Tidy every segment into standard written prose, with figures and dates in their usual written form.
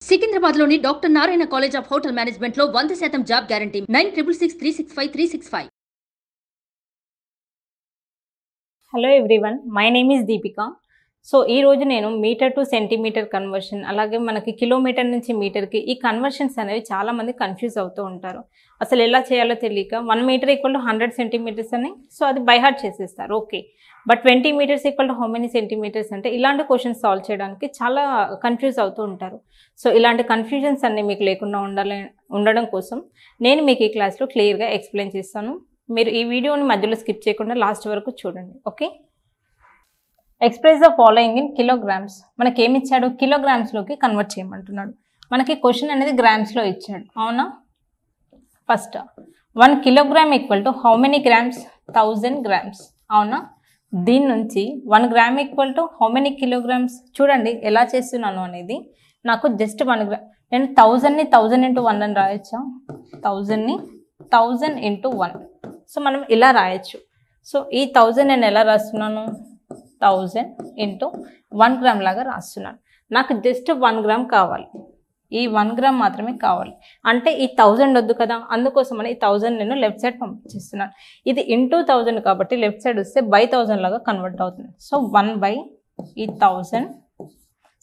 సికింద్రాబాద్లోని doctor Narayana college of hotel మేనేజ్మెంట్లో 100% job guarantee 966365 hello everyone, my name is Deepika. So ఈరోజు నేను metre to centimetre conversion, అలాగే మనకి kilometre నుంచి మీటర్కి ఈ కన్వర్షన్స్ అనేవి చాలామంది కన్ఫ్యూజ్ అవుతూ ఉంటారు. అసలు ఎలా చేయాలో తెలియక 1 మీటర్ ఈక్వల్ టు 100 సెంటీమీటర్స్ అని సో అది బై హార్ట్ చేసేస్తారు. Okay, but 20 metres equal to how many centimetres అంటే ఇలాంటి క్వశ్చన్స్ సాల్వ్ చేయడానికి చాలా కన్ఫ్యూజ్ అవుతూ ఉంటారు. సో ఇలాంటి కన్ఫ్యూజన్స్ అన్నీ మీకు లేకుండా ఉండడం కోసం నేను మీకు ఈ క్లాస్లో క్లియర్గా ఎక్స్ప్లెయిన్ చేస్తాను. మీరు ఈ వీడియోని మధ్యలో స్కిప్ చేయకుండా లాస్ట్ వరకు చూడండి. Okay, express the following in kilograms. మనకి ఏమి ఇచ్చాడు? కిలోగ్రామ్స్లోకి కన్వర్ట్ చేయమంటున్నాడు. మనకి క్వశ్చన్ అనేది గ్రామ్స్లో ఇచ్చాడు, అవునా? First 1 kilogram equal to how many grams? 1000 grams, అవునా? దీని నుంచి 1 gram equal to how many kilograms? చూడండి ఎలా చేస్తున్నాను అనేది. నాకు జస్ట్ 1 గ్రామ్, నేను 1000ని 1000 ఇంటూ 1 అని రాయొచ్చా? 1000ని 1000 ఇంటూ 1. సో మనం ఇలా రాయొచ్చు. సో ఈ 1000 నేను ఎలా రాస్తున్నాను? 1000 ఇంటూ 1 గ్రామ్ లాగా రాస్తున్నాను. నాకు జస్ట్ 1 గ్రామ్ కావాలి, ఈ 1 గ్రామ్ మాత్రమే కావాలి. అంటే ఈ 1000 వద్దు కదా, అందుకోసమని ఈ 1000 నేను లెఫ్ట్ సైడ్ పంపించేస్తున్నాను. ఇది ఇంటూ 1000 కాబట్టి లెఫ్ట్ సైడ్ వస్తే బై 1000 లాగా కన్వర్ట్ అవుతుంది. సో 1 బై ఈ 1000.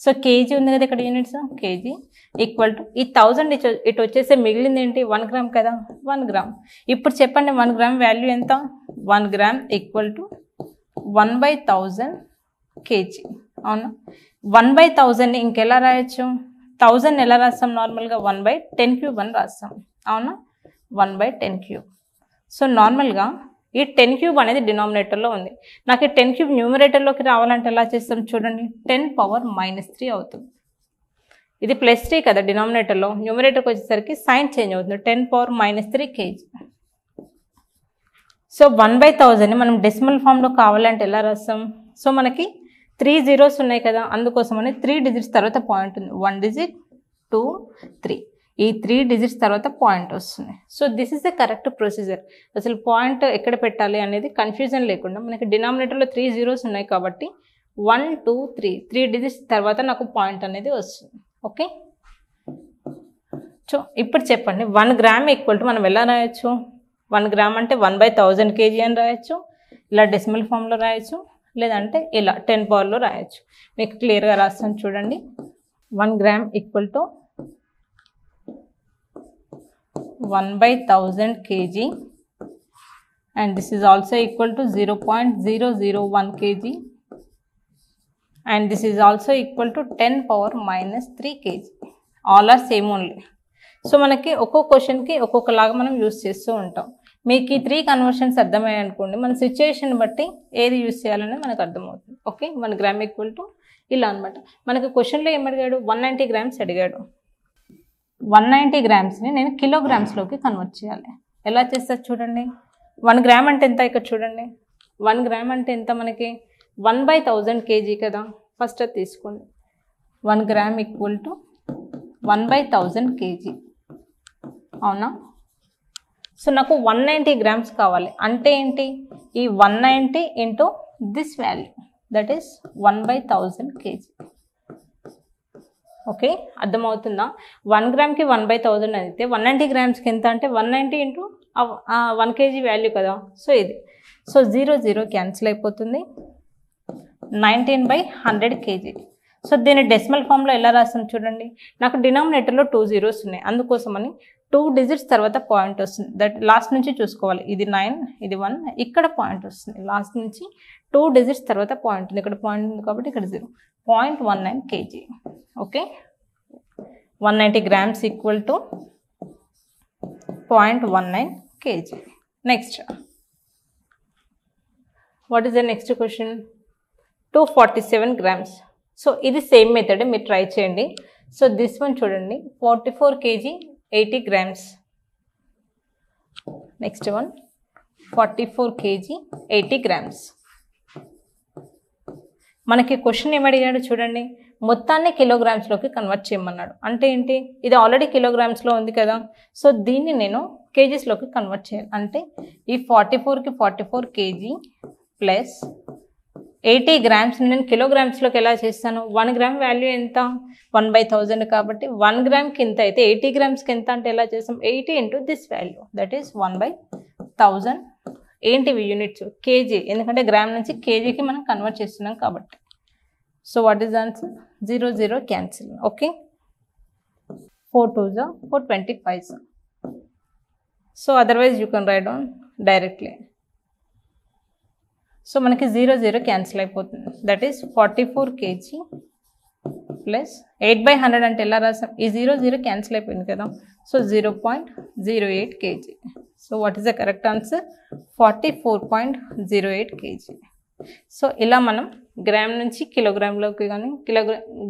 సో కేజీ ఉంది కదా ఇక్కడ, యూనిట్స్ కేజీ ఈక్వల్ టు ఈ 1000 ఇటు వచ్చేస్తే మిగిలింది ఏంటి? 1 గ్రామ్ కదా, 1 గ్రామ్. ఇప్పుడు చెప్పండి 1 గ్రామ్ వాల్యూ ఎంత? 1 గ్రామ్ ఈక్వల్ టు 1/1000 కేజీ, అవునా? 1/1000ని ఇంకెలా రాయొచ్చు? 1000 ఎలా రాస్తాం? నార్మల్గా 1/10³ అని రాస్తాం, అవునా? 1/10³. సో నార్మల్గా ఈ 10³ అనేది డినామినేటర్లో ఉంది. నాకు ఈ 10³ న్యూమరేటర్లోకి రావాలంటే ఎలా చేస్తాం? చూడండి, 10⁻³ అవుతుంది. ఇది +3 కదా డినామినేటర్లో, న్యూమరేటర్కి వచ్చేసరికి సైన్ చేంజ్ అవుతుంది, 10⁻³ కేజీ. సో 1/1000ని మనం డెసిమల్ ఫామ్లో కావాలంటే ఎలా రాస్తాం? సో మనకి 3 zeros ఉన్నాయి కదా, అందుకోసమని 3 digits తర్వాత పాయింట్ ఉంది. 1 digit 2 3, ఈ 3 digits తర్వాత పాయింట్ వస్తుంది. So this is the correct procedure. అసలు పాయింట్ ఎక్కడ పెట్టాలి అనేది కన్ఫ్యూజన్ లేకుండా, మనకి డినామినేటర్లో 3 zeros ఉన్నాయి కాబట్టి 1 2 3 digits తర్వాత నాకు పాయింట్ అనేది వస్తుంది. ఓకే, సో ఇప్పుడు చెప్పండి 1 గ్రామ్ ఈక్వల్ టు మనం ఎలా రాయొచ్చు? 1 గ్రామ్ అంటే 1/1000 కేజీ అని రాయొచ్చు, ఇలా డెసిమల్ ఫామ్లో రాయొచ్చు, లేదంటే ఇలా 10 పవర్లో రాయొచ్చు. మీకు క్లియర్గా రాస్తాను చూడండి. 1 gram equal to 1/1000 KG and this is also equal to 0.001 KG and this is also equal to 10⁻³ KG. All are same only. So మనకి ఒక్కొక్క క్వశ్చన్కి ఒక్కొక్కలాగా మనం యూస్ చేస్తూ ఉంటాం. మీకు ఈ 3 కన్వర్షన్స్ అర్థమయ్యాయి అనుకోండి, మన సిచ్యుయేషన్ బట్టి ఏది యూస్ చేయాలనేది మనకు అర్థమవుతుంది. ఓకే, 1 గ్రామ్ ఈక్వల్ టు ఇలా అనమాట. మనకి క్వశ్చన్లో ఏం అడిగాడు? 190 గ్రామ్స్ అడిగాడు. 190 గ్రామ్స్ని నేను కిలోగ్రామ్స్లోకి కన్వర్ట్ చేయాలి. ఎలా చేస్తారు చూడండి. 1 గ్రామ్ అంటే ఎంత? ఇక్కడ చూడండి, 1 గ్రామ్ అంటే ఎంత మనకి? 1/1000 కేజీ కదా. ఫస్ట్ అది తీసుకోండి. 1 గ్రామ్ ఈక్వల్ టు 1/1000 కేజీ, అవునా? సో నాకు 190 గ్రామ్స్ కావాలి. అంటే ఏంటి? ఈ 190 into this value, that is 1/1000 KG. Okay, అర్థమవుతుందా? 1 గ్రామ్కి 1/1000 అయితే 190 గ్రామ్స్కి ఎంత అంటే 190 ఇంటూ 1 కేజీ వాల్యూ కదా. సో ఇది, సో 0 0 క్యాన్సిల్ అయిపోతుంది, 19/100 కేజీ. సో దీన్ని డెసిమల్ ఫామ్లో ఎలా రాస్తాం చూడండి. నాకు డినామినేటర్లో 2 zeros ఉన్నాయి, అందుకోసమని 2 digits తర్వాత పాయింట్ వస్తుంది. దట్ లాస్ట్ నుంచి చూసుకోవాలి. ఇది 9, ఇది 1, ఇక్కడ పాయింట్ వస్తుంది. లాస్ట్ నుంచి 2 digits తర్వాత పాయింట్ ఉంది, ఇక్కడ పాయింట్ ఉంది కాబట్టి ఇక్కడ 0.19 KG. Okay, 190 grams equal to 0.19 KG. Next, what is the next question? 247 grams. So ఇది సేమ్ మెథడ్, మీరు ట్రై చేయండి. సో దిస్ వన్ చూడండి, 44 KG 80 grams. Next one 44 KG 80 grams. మనకి క్వశ్చన్ ఏమడిగాడు చూడండి, మొత్తాన్ని కిలోగ్రామ్స్లోకి కన్వర్ట్ చేయమన్నాడు. అంటే ఏంటి? ఇది ఆల్రెడీ కిలోగ్రామ్స్లో ఉంది కదా. సో దీన్ని నేను కేజీస్లోకి కన్వర్ట్ చేయాలి. అంటే ఈ 44కి 44 కేజీ ప్లస్ 80 గ్రామ్స్ని నేను కిలోగ్రామ్స్లోకి ఎలా చేస్తాను? 1 గ్రామ్ వాల్యూ ఎంత? 1/1000 కాబట్టి 1 గ్రామ్కి ఎంత అయితే 80 గ్రామ్స్కి ఎంత అంటే ఎలా చేస్తాం? 80 into this value, that is 1/1000. ఏంటివి యూనిట్స్? కేజీ, ఎందుకంటే గ్రామ్ నుంచి కేజీకి మనం కన్వర్ట్ చేస్తున్నాం కాబట్టి. So what is answer? 0 0 cancel. Okay, 4 2s are 425s. So otherwise you can write down directly. So మనకి 0 0 క్యాన్సిల్ అయిపోతుంది, దట్ ఈస్ 44 kg ప్లస్ 8/100 అంటే ఎలా రాసాం? ఈ 0 0 క్యాన్సిల్ అయిపోయింది కదా, so 0.08 kg. So what is the correct answer? 44.08 kg. So ఇలా మనం గ్రామ్ నుంచి కిలోగ్రామ్లోకి కానీ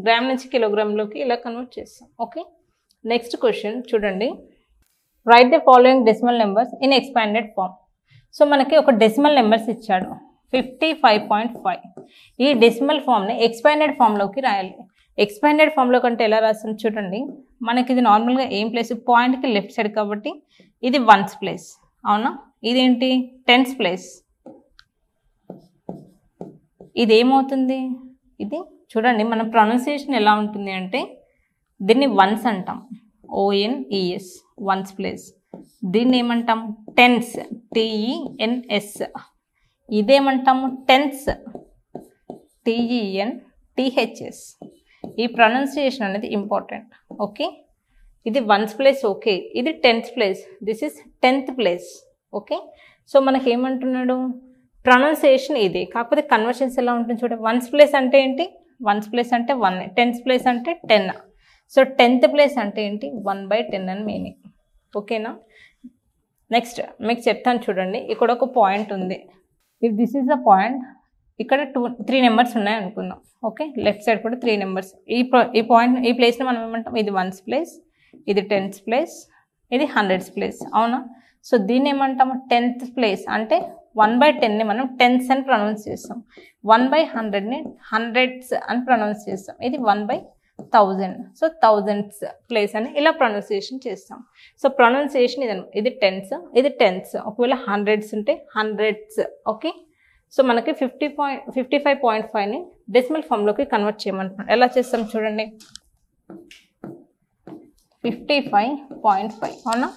గ్రామ్ నుంచి కిలోగ్రామ్లోకి ఇలా కన్వర్ట్ చేస్తాం. ఓకే, నెక్స్ట్ క్వశ్చన్ చూడండి. Write the following decimal numbers in expanded form. So మనకి ఒక డెసిమల్ నెంబర్స్ ఇచ్చాడు 55.5. ఈ డెసిమల్ ఫామ్ని ఎక్స్పాండెడ్ ఫామ్లోకి రాయాలి. ఎక్స్పాండెడ్ ఫామ్లో కంటే ఎలా రాస్తాం చూడండి. మనకి ఇది నార్మల్గా ఏం ప్లేస్? పాయింట్కి లెఫ్ట్ సైడ్ కాబట్టి ఇది వన్స్ ప్లేస్, అవునా? ఇదేంటి? Tens place. ఇది ఏమవుతుంది? ఇది చూడండి, మన ప్రొనౌన్సియేషన్ ఎలా ఉంటుంది అంటే దీన్ని వన్స్ అంటాం, ONES, వన్స్ ప్లేస్. దీన్ని ఏమంటాం? Tense, TENS. ఇదేమంటాము? Tense, TENTHS. ఈ ప్రొనౌన్సియేషన్ అనేది ఇంపార్టెంట్. ఓకే, ఇది వన్స్ ప్లేస్, ఓకే. ఇది tenth place, this is 10th place. Okay, so మనకి ఏమంటున్నాడు? ప్రొనౌన్సియేషన్ ఇదే, కాకపోతే కన్వర్షన్స్ ఎలా ఉంటుంది చూడండి. వన్స్ ప్లేస్ అంటే ఏంటి? వన్స్ ప్లేస్ అంటే 1, 10th ప్లేస్ అంటే 10. సో 10th ప్లేస్ అంటే ఏంటి? 1/10 అని మీనింగ్. ఓకేనా? నెక్స్ట్ మీకు చెప్తాను చూడండి. ఇక్కడ ఒక పాయింట్ ఉంది. If this is the point, ఇక్కడ 3 నెంబర్స్ ఉన్నాయి అనుకుందాం. ఓకే, లెఫ్ట్ సైడ్ కూడా 3 నెంబర్స్. ఈ పాయింట్, ఈ ప్లేస్ని మనం ఏమంటాం? ఇది వన్స్ ప్లేస్, ఇది 10th ప్లేస్, ఇది 100th ప్లేస్, అవునా? సో దీన్ని ఏమంటాము? 10th ప్లేస్ అంటే 1/10ని మనం టెన్స్ అని ప్రొనౌన్స్ చేస్తాం, 1/100ని హండ్రెడ్స్ అని ప్రొనౌన్స్ చేస్తాం, ఇది 1/1000. సో 1000th ప్లేస్ అని ఇలా ప్రొనౌన్సియేషన్ చేస్తాం. సో ప్రొనౌన్సియేషన్ ఇది టెన్స్, ఇది టెన్స్. ఒకవేళ హండ్రెడ్స్ ఉంటే హండ్రెడ్స్. ఓకే, సో మనకి 55.5ని డెసిమల్ ఫామ్లోకి కన్వర్ట్ చేయమంటున్నాం. ఎలా చేస్తాం చూడండి. 55.5, అవునా?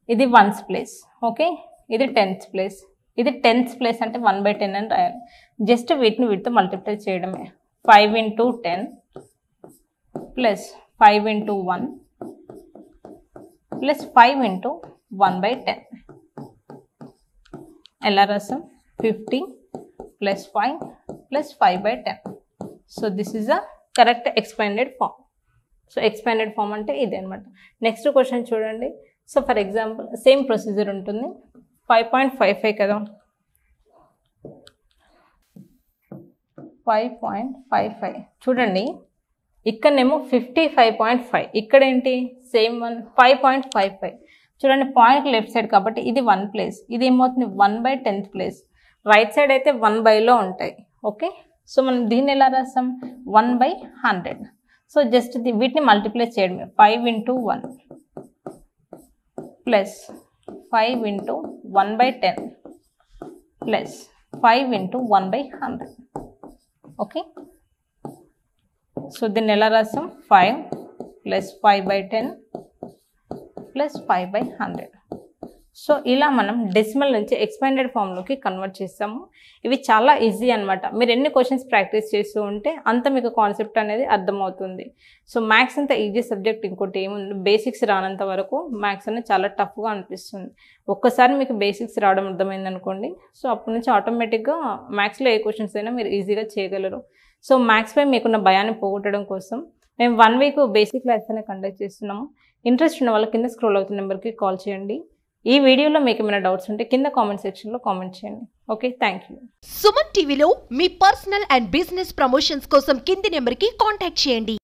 ఇది వన్స్ ప్లేస్, ఓకే. ఇది 10th ప్లేస్, ఇది 10th ప్లేస్ అంటే 1/10 అని రాయాలి. జస్ట్ వీటితో మల్టిప్లై చేయడమే. 5 into 10 plus 5 into 1 plus 5 into 1/10. ఎలా రాసాం? 50 plus 5 plus 5/10. So this is a correct expanded form. So expanded form అంటే ఇదే అనమాట. నెక్స్ట్ క్వశ్చన్ చూడండి. So for example same procedure ఉంటుంది. 5.55 కదా, 5.55 చూడండి. ఇక్కడనేమో 55.5, ఇక్కడ ఏంటి? సేమ్ 5.55. చూడండి, పాయింట్ లెఫ్ట్ సైడ్ కాబట్టి ఇది 1 ప్లేస్, ఇది ఏమవుతుంది? 1/10th place. రైట్ సైడ్ అయితే 1/లో ఉంటాయి. ఓకే, సో మనం దీన్ని ఎలా రాస్తాం? 1/100. సో జస్ట్ వీటిని మల్టిప్లై చేయడమే. 5 into 1 plus 5 into 1/10 plus 5 into 1/100. Okay, so దీన్ని ఎలా రాస్తాం? 5 ప్లస్ 5/10 ప్లస్ 5/100. సో ఇలా మనం డెసిమల్ నుంచి ఎక్స్పాండెడ్ ఫామ్లోకి కన్వర్ట్ చేస్తాము. ఇవి చాలా ఈజీ అనమాట. మీరు ఎన్ని క్వశ్చన్స్ ప్రాక్టీస్ చేస్తూ ఉంటే అంత మీకు కాన్సెప్ట్ అనేది అర్థమవుతుంది. సో మ్యాథ్స్ అంత ఈజీ సబ్జెక్ట్ ఇంకోటి ఏముంది, బేసిక్స్ రానంత వరకు మ్యాథ్స్ అనేది చాలా టఫ్గా అనిపిస్తుంది. ఒక్కసారి మీకు బేసిక్స్ రావడం అర్థమైంది అనుకోండి, సో అప్పటి నుంచి ఆటోమేటిక్గా మ్యాథ్స్లో ఏ క్వశ్చన్స్ అయినా మీరు ఈజీగా చేయగలరు. సో మ్యాథ్స్పై మీకున్న భయాన్ని పోగొట్టడం కోసం మేము 1 వీక్ బేసిక్ క్లాస్ అనేది కండక్ట్ చేస్తున్నాము. ఇంట్రెస్ట్ ఉన్న వాళ్ళ కింద స్క్రోల్ అవుతున్న నెంబర్కి కాల్ చేయండి. ఈ వీడియోలో మీకు ఏమైనా డౌట్స్ ఉంటే కింద కామెంట్ సెక్షన్లో కామెంట్ చేయండి. Okay, thank you. సుమన్ టీవీలో మీ పర్సనల్ అండ్ బిజినెస్ ప్రమోషన్స్ కోసం కింది నెంబర్కి కాంటాక్ట్ చేయండి.